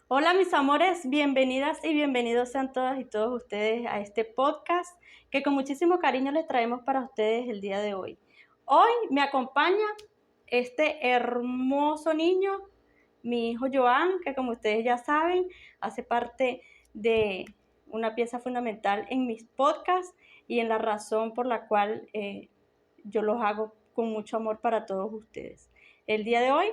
Hola mis amores, bienvenidas y bienvenidos sean todas y todos ustedes a este podcast que con muchísimo cariño les traemos para ustedes el día de hoy. Hoy me acompaña este hermoso niño, mi hijo Joan, que como ustedes ya saben, hace parte de una pieza fundamental en mis podcasts y en la razón por la cual yo los hago con mucho amor para todos ustedes. El día de hoy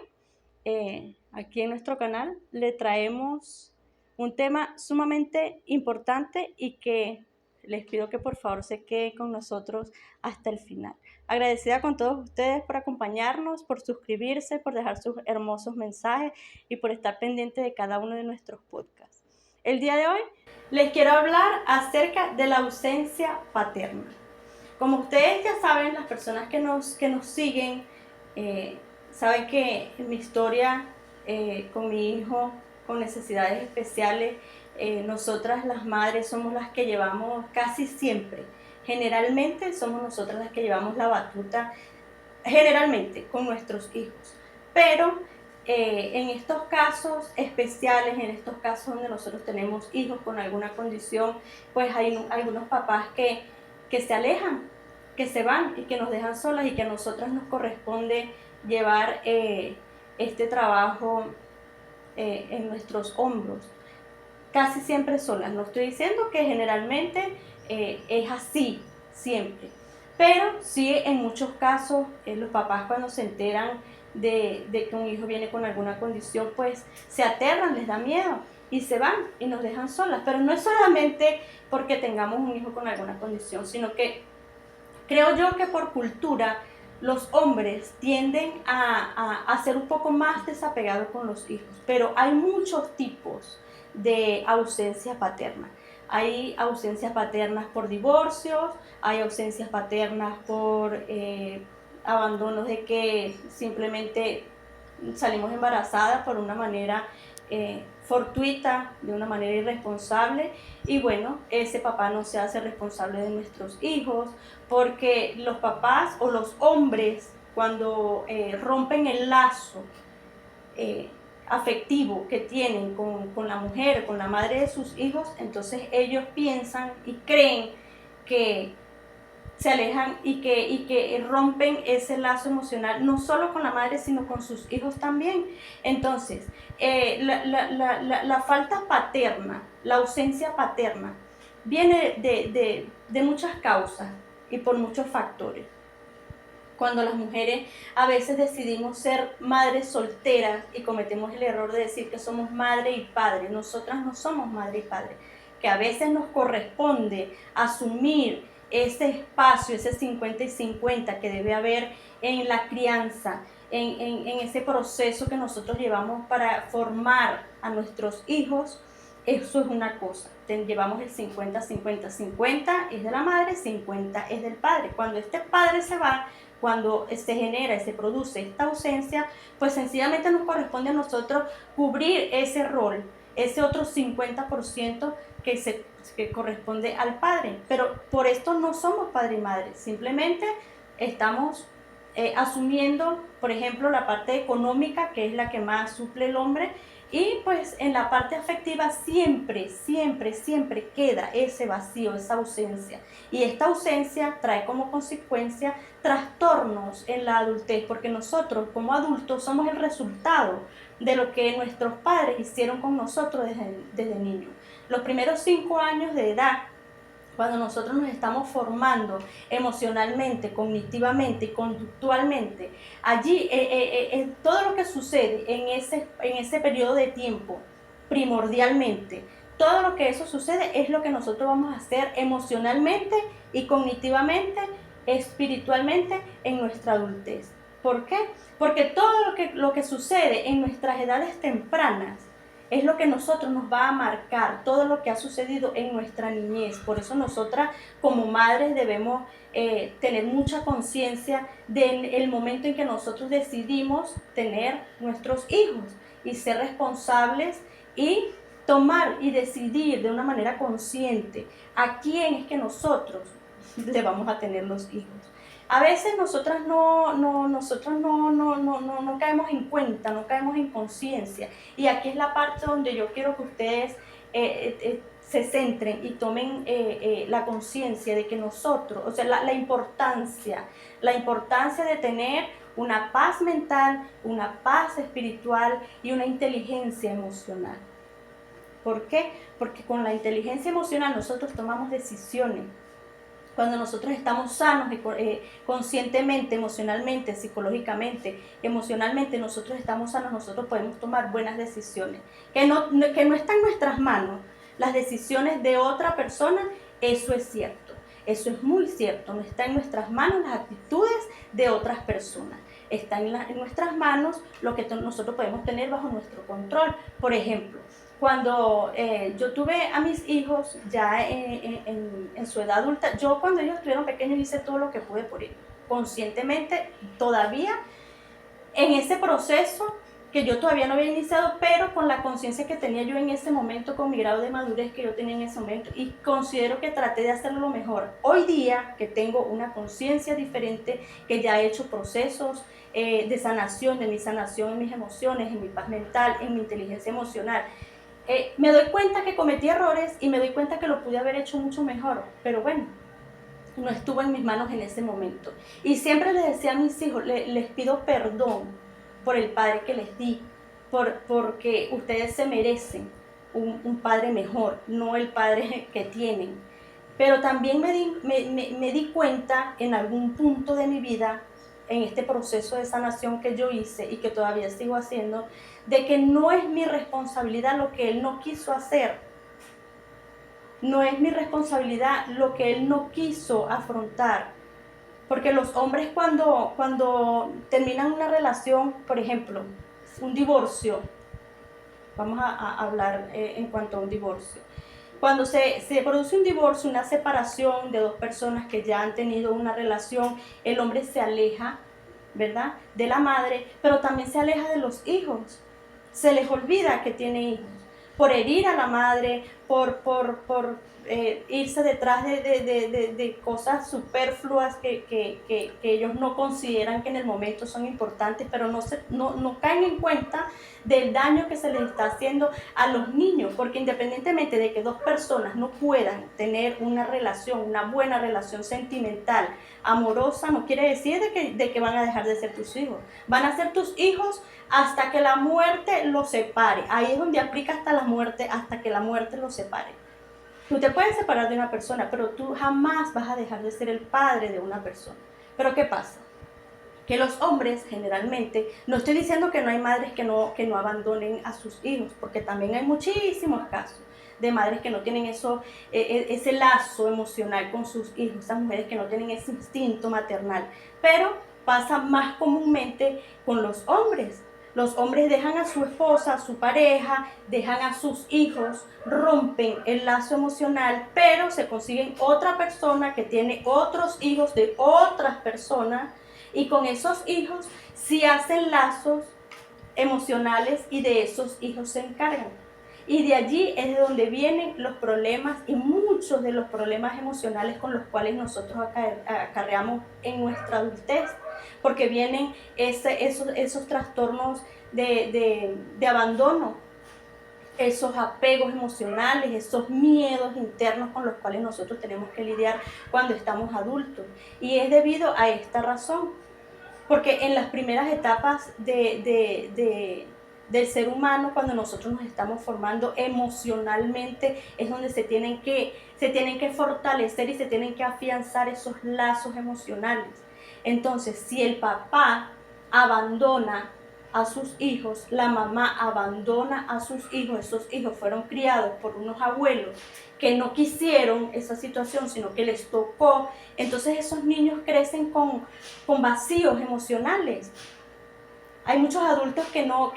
aquí en nuestro canal le traemos un tema sumamente importante y que les pido que por favor se queden con nosotros hasta el final. Agradecida con todos ustedes por acompañarnos, por suscribirse, por dejar sus hermosos mensajes y por estar pendiente de cada uno de nuestros podcasts. El día de hoy les quiero hablar acerca de la ausencia paterna. Como ustedes ya saben, las personas que nos siguen, eh, saben que en mi historia con mi hijo con necesidades especiales, nosotras las madres somos las que llevamos casi siempre, generalmente somos nosotras las que llevamos la batuta, generalmente con nuestros hijos, pero en estos casos especiales, en estos casos donde nosotros tenemos hijos con alguna condición, pues hay algunos papás que se alejan, que se van y que nos dejan solas y que a nosotras nos corresponde llevar este trabajo en nuestros hombros, casi siempre solas. No estoy diciendo que generalmente es así, siempre, pero sí en muchos casos los papás cuando se enteran de que un hijo viene con alguna condición, pues se aterran, les da miedo y se van y nos dejan solas. Pero no es solamente porque tengamos un hijo con alguna condición, sino que creo yo que por cultura los hombres tienden a ser un poco más desapegados con los hijos, pero hay muchos tipos de ausencia paterna. Hay ausencias paternas por divorcios, hay ausencias paternas por abandonos de que simplemente salimos embarazadas por una manera fortuita, de una manera irresponsable, y bueno, ese papá no se hace responsable de nuestros hijos, porque los papás o los hombres cuando rompen el lazo eh, afectivo que tienen con la mujer, con la madre de sus hijos, entonces ellos piensan y creen que se alejan y que rompen ese lazo emocional, no solo con la madre, sino con sus hijos también. Entonces, la falta paterna, la ausencia paterna, viene de muchas causas y por muchos factores. Cuando las mujeres a veces decidimos ser madres solteras y cometemos el error de decir que somos madre y padre, nosotras no somos madre y padre, que a veces nos corresponde asumir ese espacio, ese 50 y 50 que debe haber en la crianza, en ese proceso que nosotros llevamos para formar a nuestros hijos. Eso es una cosa, llevamos el 50, 50, 50 es de la madre, 50 es del padre. Cuando este padre se va, cuando se genera y se produce esta ausencia, pues sencillamente nos corresponde a nosotros cubrir ese rol, ese otro 50% que corresponde al padre. Pero por esto no somos padre y madre, simplemente estamos asumiendo, por ejemplo, la parte económica, que es la que más suple el hombre, y pues en la parte afectiva siempre, siempre, siempre queda ese vacío, esa ausencia. Y esta ausencia trae como consecuencia trastornos en la adultez, porque nosotros como adultos somos el resultado de lo que nuestros padres hicieron con nosotros desde niños. Los primeros 5 años de edad, cuando nosotros nos estamos formando emocionalmente, cognitivamente y conductualmente, allí todo lo que sucede en ese periodo de tiempo, primordialmente, todo lo que eso sucede es lo que nosotros vamos a hacer emocionalmente y cognitivamente, espiritualmente en nuestra adultez. ¿Por qué? Porque todo lo que sucede en nuestras edades tempranas es lo que nosotros nos va a marcar, todo lo que ha sucedido en nuestra niñez. Por eso nosotras como madres debemos tener mucha conciencia del momento en que nosotros decidimos tener nuestros hijos y ser responsables y tomar y decidir de una manera consciente a quién es que nosotros le vamos a tener los hijos. A veces nosotros no caemos en cuenta, no caemos en conciencia. Y aquí es la parte donde yo quiero que ustedes se centren y tomen la conciencia de que nosotros, o sea, la importancia de tener una paz mental, una paz espiritual y una inteligencia emocional. ¿Por qué? Porque con la inteligencia emocional nosotros tomamos decisiones. Cuando nosotros estamos sanos conscientemente, emocionalmente, psicológicamente, emocionalmente, nosotros estamos sanos, nosotros podemos tomar buenas decisiones. Que no están en nuestras manos las decisiones de otra persona, eso es cierto. Eso es muy cierto. No está en nuestras manos las actitudes de otras personas. Está en nuestras manos lo que nosotros podemos tener bajo nuestro control. Por ejemplo, cuando yo tuve a mis hijos ya en su edad adulta, yo cuando ellos estuvieron pequeños hice todo lo que pude por ellos. Conscientemente, todavía en ese proceso que yo todavía no había iniciado, pero con la conciencia que tenía yo en ese momento, con mi grado de madurez que yo tenía en ese momento, y considero que traté de hacerlo lo mejor. Hoy día que tengo una conciencia diferente, que ya he hecho procesos de sanación, de mi sanación en mis emociones, en mi paz mental, en mi inteligencia emocional, me doy cuenta que cometí errores y me doy cuenta que lo pude haber hecho mucho mejor, pero bueno, no estuvo en mis manos en ese momento. Y siempre les decía a mis hijos, les pido perdón por el padre que les di, porque ustedes se merecen un padre mejor, no el padre que tienen. Pero también me di cuenta en algún punto de mi vida, en este proceso de sanación que yo hice y que todavía sigo haciendo, de que no es mi responsabilidad lo que él no quiso hacer. No es mi responsabilidad lo que él no quiso afrontar. Porque los hombres cuando terminan una relación, por ejemplo, un divorcio, vamos a hablar en cuanto a un divorcio. Cuando se produce un divorcio, una separación de dos personas que ya han tenido una relación, el hombre se aleja, ¿verdad?, de la madre, pero también se aleja de los hijos. Se les olvida que tiene hijos. Por herir a la madre, por irse detrás de cosas superfluas que ellos no consideran que en el momento son importantes, pero no caen en cuenta del daño que se les está haciendo a los niños, porque independientemente de que dos personas no puedan tener una relación, una buena relación sentimental, amorosa, no quiere decir de que van a dejar de ser tus hijos. Van a ser tus hijos hasta que la muerte los separe. Ahí es donde aplica hasta la muerte, hasta que la muerte los separe. Tú te puedes separar de una persona, pero tú jamás vas a dejar de ser el padre de una persona. Pero ¿qué pasa? Que los hombres generalmente, no estoy diciendo que no hay madres que no abandonen a sus hijos, porque también hay muchísimos casos de madres que no tienen ese lazo emocional con sus hijos, esas mujeres que no tienen ese instinto maternal, pero pasa más comúnmente con los hombres. Los hombres dejan a su esposa, a su pareja, dejan a sus hijos, rompen el lazo emocional, pero se consiguen otra persona que tiene otros hijos de otras personas, y con esos hijos sí hacen lazos emocionales y de esos hijos se encargan. Y de allí es de donde vienen los problemas y muchos de los problemas emocionales con los cuales nosotros acarreamos en nuestra adultez, porque vienen esos trastornos de abandono, esos apegos emocionales, esos miedos internos con los cuales nosotros tenemos que lidiar cuando estamos adultos. Y es debido a esta razón, porque en las primeras etapas del ser humano, cuando nosotros nos estamos formando emocionalmente, es donde se tienen que fortalecer y se tienen que afianzar esos lazos emocionales. Entonces, si el papá abandona a sus hijos, la mamá abandona a sus hijos, esos hijos fueron criados por unos abuelos que no quisieron esa situación, sino que les tocó, entonces esos niños crecen con vacíos emocionales. Hay muchos adultos que no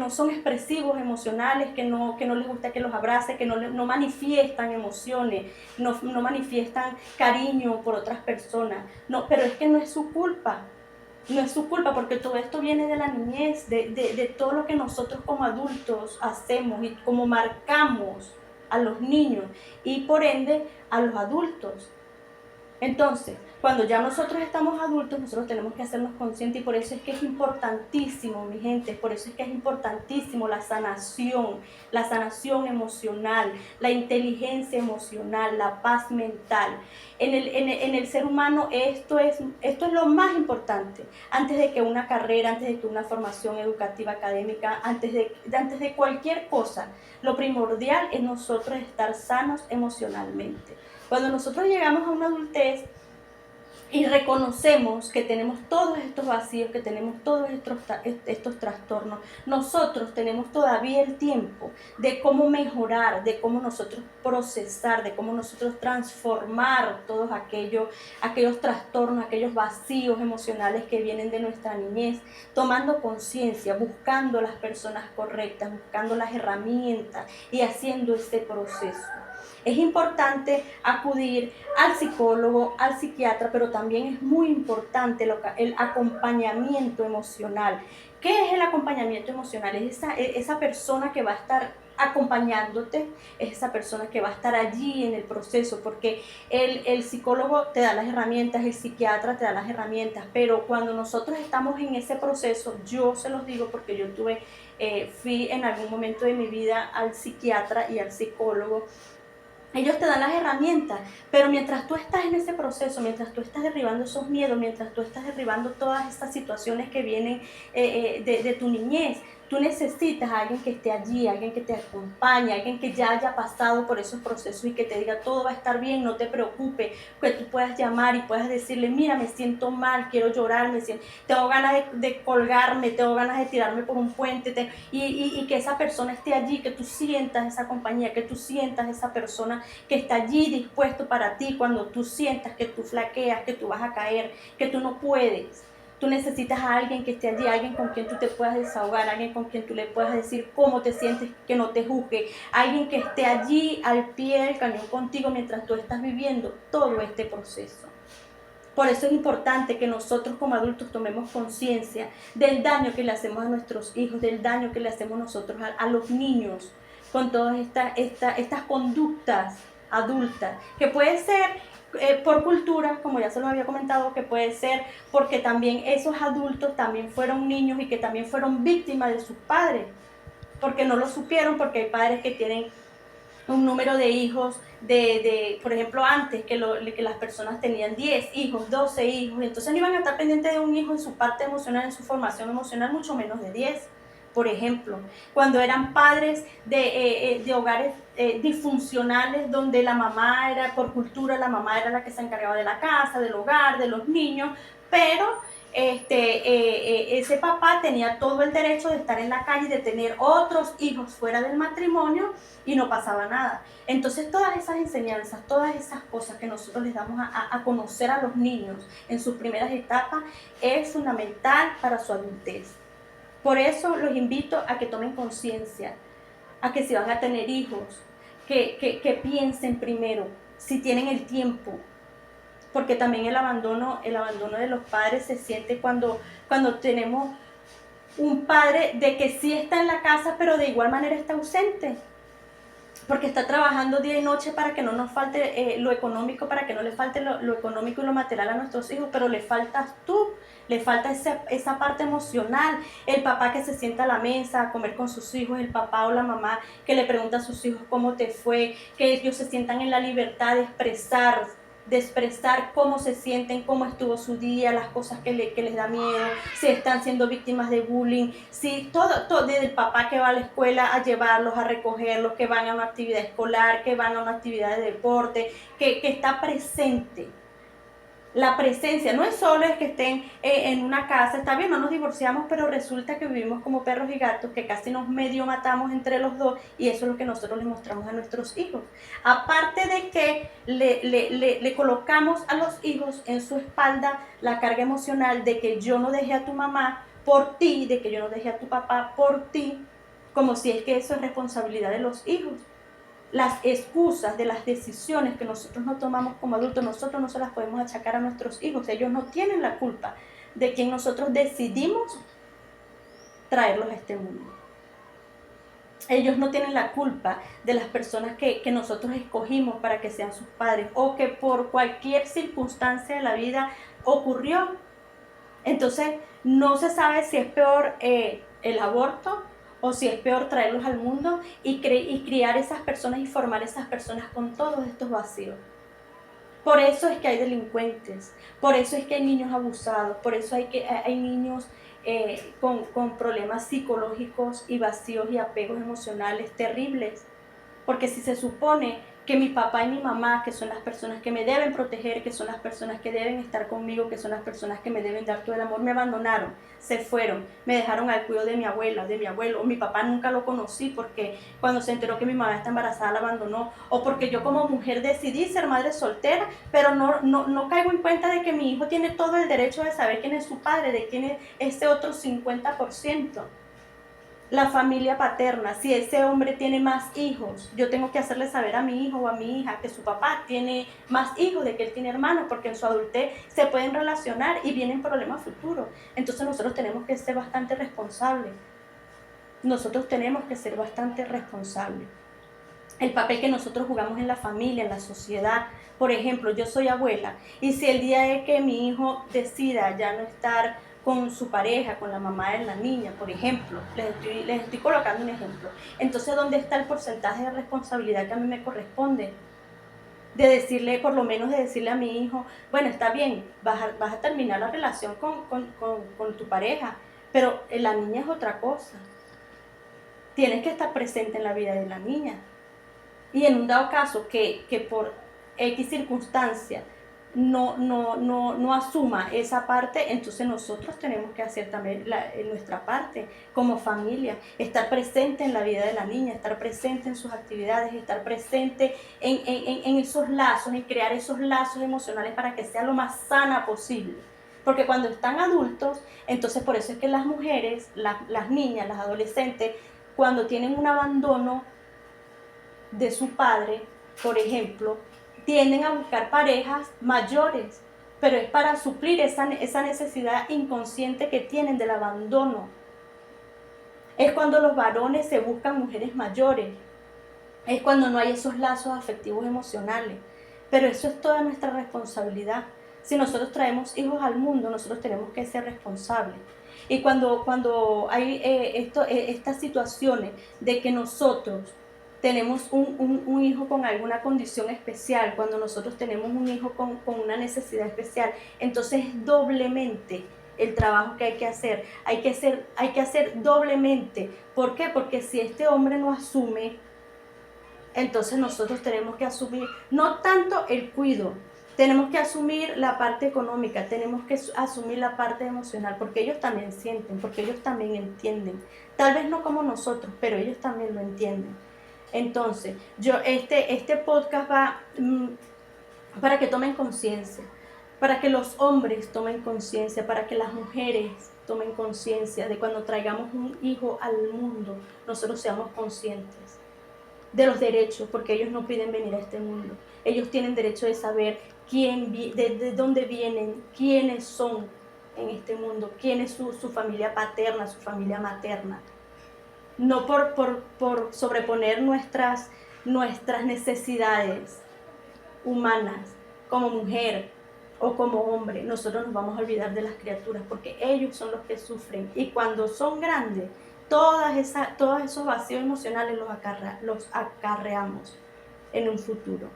son expresivos emocionales, que no les gusta que los abrace, que no manifiestan emociones, no manifiestan cariño por otras personas. No, pero es que no es su culpa. No es su culpa, porque todo esto viene de la niñez, de todo lo que nosotros como adultos hacemos y como marcamos a los niños y por ende a los adultos. Entonces, cuando ya nosotros estamos adultos, nosotros tenemos que hacernos conscientes y por eso es que es importantísimo, mi gente, por eso es que es importantísimo la sanación emocional, la inteligencia emocional, la paz mental. En el ser humano esto es lo más importante, antes de que una carrera, antes de que una formación educativa académica, antes de cualquier cosa. Lo primordial es nosotros estar sanos emocionalmente. Cuando nosotros llegamos a una adultez y reconocemos que tenemos todos estos vacíos, que tenemos todos estos trastornos, nosotros tenemos todavía el tiempo de cómo mejorar, de cómo nosotros procesar, de cómo nosotros transformar todos aquellos trastornos, aquellos vacíos emocionales que vienen de nuestra niñez, tomando conciencia, buscando las personas correctas, buscando las herramientas y haciendo este proceso. Es importante acudir al psicólogo, al psiquiatra, pero también es muy importante el acompañamiento emocional. ¿Qué es el acompañamiento emocional? Es esa persona que va a estar acompañándote, es esa persona que va a estar allí en el proceso, porque el psicólogo te da las herramientas, el psiquiatra te da las herramientas, pero cuando nosotros estamos en ese proceso, yo se los digo porque yo fui en algún momento de mi vida al psiquiatra y al psicólogo. Ellos te dan las herramientas, pero mientras tú estás en ese proceso, mientras tú estás derribando esos miedos, mientras tú estás derribando todas estas situaciones que vienen de tu niñez, tú necesitas a alguien que esté allí, alguien que te acompañe, alguien que ya haya pasado por esos procesos y que te diga todo va a estar bien, no te preocupes, que tú puedas llamar y puedas decirle, mira, me siento mal, quiero llorar, tengo ganas de colgarme, tengo ganas de tirarme por un puente, y que esa persona esté allí, que tú sientas esa compañía, que tú sientas esa persona que está allí dispuesto para ti cuando tú sientas que tú flaqueas, que tú vas a caer, que tú no puedes. Tú necesitas a alguien que esté allí, alguien con quien tú te puedas desahogar, alguien con quien tú le puedas decir cómo te sientes, que no te juzgue, alguien que esté allí al pie del cañón contigo mientras tú estás viviendo todo este proceso. Por eso es importante que nosotros como adultos tomemos conciencia del daño que le hacemos a nuestros hijos, del daño que le hacemos nosotros a los niños con todas estas conductas adultas, que puede ser por cultura, como ya se los había comentado, que puede ser porque también esos adultos también fueron niños y que también fueron víctimas de sus padres, porque no lo supieron, porque hay padres que tienen un número de hijos, por ejemplo, antes que las personas tenían 10 hijos, 12 hijos, entonces no iban a estar pendientes de un hijo en su parte emocional, en su formación emocional, mucho menos de 10. Por ejemplo, cuando eran padres de hogares disfuncionales, donde la mamá era, por cultura, la mamá era la que se encargaba de la casa, del hogar, de los niños, pero ese papá tenía todo el derecho de estar en la calle y de tener otros hijos fuera del matrimonio y no pasaba nada. Entonces todas esas enseñanzas, todas esas cosas que nosotros les damos a conocer a los niños en sus primeras etapas es fundamental para su adultez. Por eso los invito a que tomen conciencia, a que si van a tener hijos, que piensen primero, si tienen el tiempo, porque también el abandono de los padres se siente cuando tenemos un padre de que sí está en la casa, pero de igual manera está ausente, porque está trabajando día y noche para que no nos falte lo económico, para que no le falte lo económico y lo material a nuestros hijos, pero le faltas tú, le falta esa parte emocional, el papá que se sienta a la mesa a comer con sus hijos, el papá o la mamá que le pregunta a sus hijos cómo te fue, que ellos se sientan en la libertad de expresar cómo se sienten, cómo estuvo su día, las cosas que les da miedo, si están siendo víctimas de bullying, si todo desde el papá que va a la escuela a llevarlos, a recogerlos, que van a una actividad escolar, que van a una actividad de deporte, que está presente. La presencia no es solo es que estén en una casa, está bien, no nos divorciamos, pero resulta que vivimos como perros y gatos, que casi nos medio matamos entre los dos, y eso es lo que nosotros les mostramos a nuestros hijos. Aparte de que le colocamos a los hijos en su espalda la carga emocional de que yo no dejé a tu mamá por ti, de que yo no dejé a tu papá por ti, como si es que eso es responsabilidad de los hijos. Las excusas de las decisiones que nosotros no tomamos como adultos, nosotros no se las podemos achacar a nuestros hijos. Ellos no tienen la culpa de quien nosotros decidimos traerlos a este mundo. Ellos no tienen la culpa de las personas que nosotros escogimos para que sean sus padres o que por cualquier circunstancia de la vida ocurrió. Entonces, no se sabe si es peor el aborto o si es peor traerlos al mundo y criar esas personas y formar esas personas con todos estos vacíos. Por eso es que hay delincuentes, por eso es que hay niños abusados, por eso hay niños con problemas psicológicos y vacíos y apegos emocionales terribles. Porque si se supone que mi papá y mi mamá, que son las personas que me deben proteger, que son las personas que deben estar conmigo, que son las personas que me deben dar todo el amor, me abandonaron, se fueron, me dejaron al cuidado de mi abuela, de mi abuelo. Mi papá nunca lo conocí porque cuando se enteró que mi mamá está embarazada la abandonó, o porque yo como mujer decidí ser madre soltera, pero no caigo en cuenta de que mi hijo tiene todo el derecho de saber quién es su padre, de quién es ese otro 50%. La familia paterna, si ese hombre tiene más hijos, yo tengo que hacerle saber a mi hijo o a mi hija que su papá tiene más hijos, de que él tiene hermanos, porque en su adultez se pueden relacionar y vienen problemas futuros. Entonces nosotros tenemos que ser bastante responsables. Nosotros tenemos que ser bastante responsables. El papel que nosotros jugamos en la familia, en la sociedad. Por ejemplo, yo soy abuela y si el día de que mi hijo decida ya no estar con su pareja, con la mamá de la niña, por ejemplo, les estoy colocando un ejemplo, entonces ¿dónde está el porcentaje de responsabilidad que a mí me corresponde? De decirle, por lo menos de decirle a mi hijo, bueno, está bien, vas a terminar la relación con tu pareja, pero la niña es otra cosa. Tienes que estar presente en la vida de la niña. Y en un dado caso que por X circunstancia no asuma esa parte, entonces nosotros tenemos que hacer también nuestra parte como familia, estar presente en la vida de la niña, estar presente en sus actividades, estar presente en esos lazos, en crear esos lazos emocionales para que sea lo más sana posible. Porque cuando están adultos, entonces por eso es que las mujeres, las niñas, las adolescentes, cuando tienen un abandono de su padre, por ejemplo, tienden a buscar parejas mayores, pero es para suplir esa necesidad inconsciente que tienen del abandono. Es cuando los varones se buscan mujeres mayores, es cuando no hay esos lazos afectivos emocionales, pero eso es toda nuestra responsabilidad. Si nosotros traemos hijos al mundo, nosotros tenemos que ser responsables. Y cuando hay estas situaciones de que nosotros tenemos un hijo con alguna condición especial, cuando nosotros tenemos un hijo con una necesidad especial, entonces es doblemente el trabajo que hay que hacer. Hay que hacer doblemente. ¿Por qué? Porque si este hombre no asume, entonces nosotros tenemos que asumir no tanto el cuidado, tenemos que asumir la parte económica, tenemos que asumir la parte emocional, porque ellos también sienten, porque ellos también entienden. Tal vez no como nosotros, pero ellos también lo entienden. Entonces, este podcast va para que tomen conciencia, para que los hombres tomen conciencia, para que las mujeres tomen conciencia de cuando traigamos un hijo al mundo, nosotros seamos conscientes de los derechos, porque ellos no piden venir a este mundo. Ellos tienen derecho de saber de dónde vienen, quiénes son en este mundo, quién es su familia paterna, su familia materna. No por sobreponer nuestras necesidades humanas como mujer o como hombre, nosotros nos vamos a olvidar de las criaturas, porque ellos son los que sufren. Y cuando son grandes, todos esos vacíos emocionales los acarreamos en un futuro.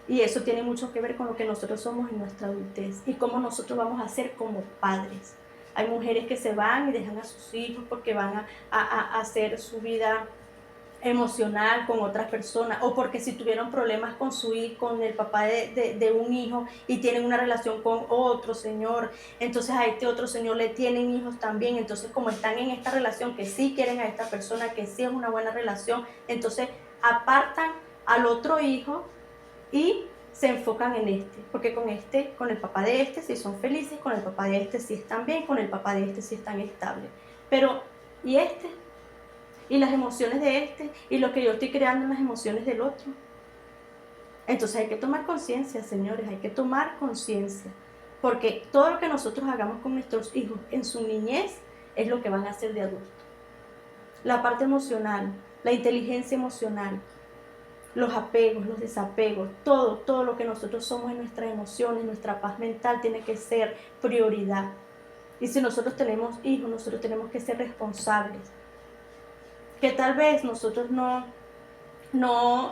Y eso tiene mucho que ver con lo que nosotros somos en nuestra adultez y cómo nosotros vamos a ser como padres. Hay mujeres que se van y dejan a sus hijos porque van a hacer su vida emocional con otras personas, o porque si tuvieron problemas con su hijo, con el papá de un hijo y tienen una relación con otro señor, entonces a este otro señor le tienen hijos también, entonces como están en esta relación que sí quieren a esta persona, que sí es una buena relación, entonces apartan al otro hijo y se enfocan en porque con el papá de este sí son felices, con el papá de este sí están bien, con el papá de este sí están estables, pero ¿y este? Y las emociones de este, y lo que yo estoy creando en las emociones del otro. Entonces hay que tomar conciencia, señores, hay que tomar conciencia, porque todo lo que nosotros hagamos con nuestros hijos en su niñez es lo que van a hacer de adultos. la parte emocional, la inteligencia emocional, los apegos, los desapegos, todo lo que nosotros somos en nuestras emociones, nuestra paz mental tiene que ser prioridad. Y si nosotros tenemos hijos, nosotros tenemos que ser responsables. Que tal vez nosotros no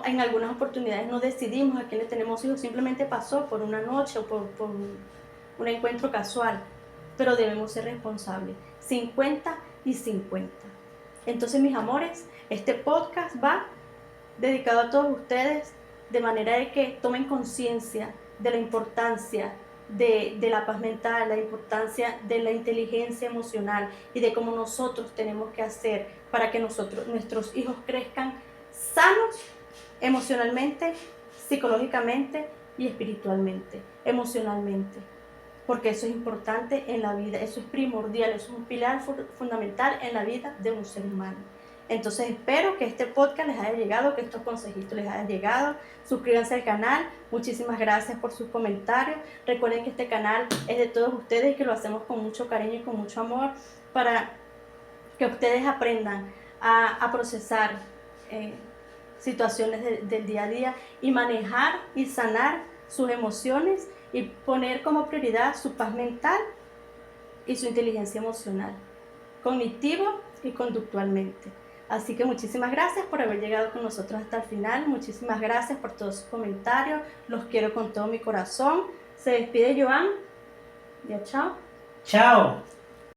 en algunas oportunidades no decidimos a quién le tenemos hijos, simplemente pasó por una noche o por un encuentro casual, pero debemos ser responsables, 50 y 50. Entonces, mis amores, este podcast va dedicado a todos ustedes, de manera de que tomen conciencia de la importancia de la paz mental, la importancia de la inteligencia emocional y de cómo nosotros tenemos que hacer para que nuestros hijos crezcan sanos emocionalmente, psicológicamente y espiritualmente, emocionalmente. Porque eso es importante en la vida, eso es primordial, eso es un pilar fundamental en la vida de un ser humano. Entonces espero que este podcast les haya llegado, que estos consejitos les hayan llegado. Suscríbanse al canal. Muchísimas gracias por sus comentarios. Recuerden que este canal es de todos ustedes y que lo hacemos con mucho cariño y con mucho amor para que ustedes aprendan a procesar situaciones del día a día y manejar y sanar sus emociones y poner como prioridad su paz mental y su inteligencia emocional, cognitivo y conductualmente. Así que muchísimas gracias por haber llegado con nosotros hasta el final. Muchísimas gracias por todos sus comentarios. Los quiero con todo mi corazón. Se despide Joan. Ya, chao. Chao.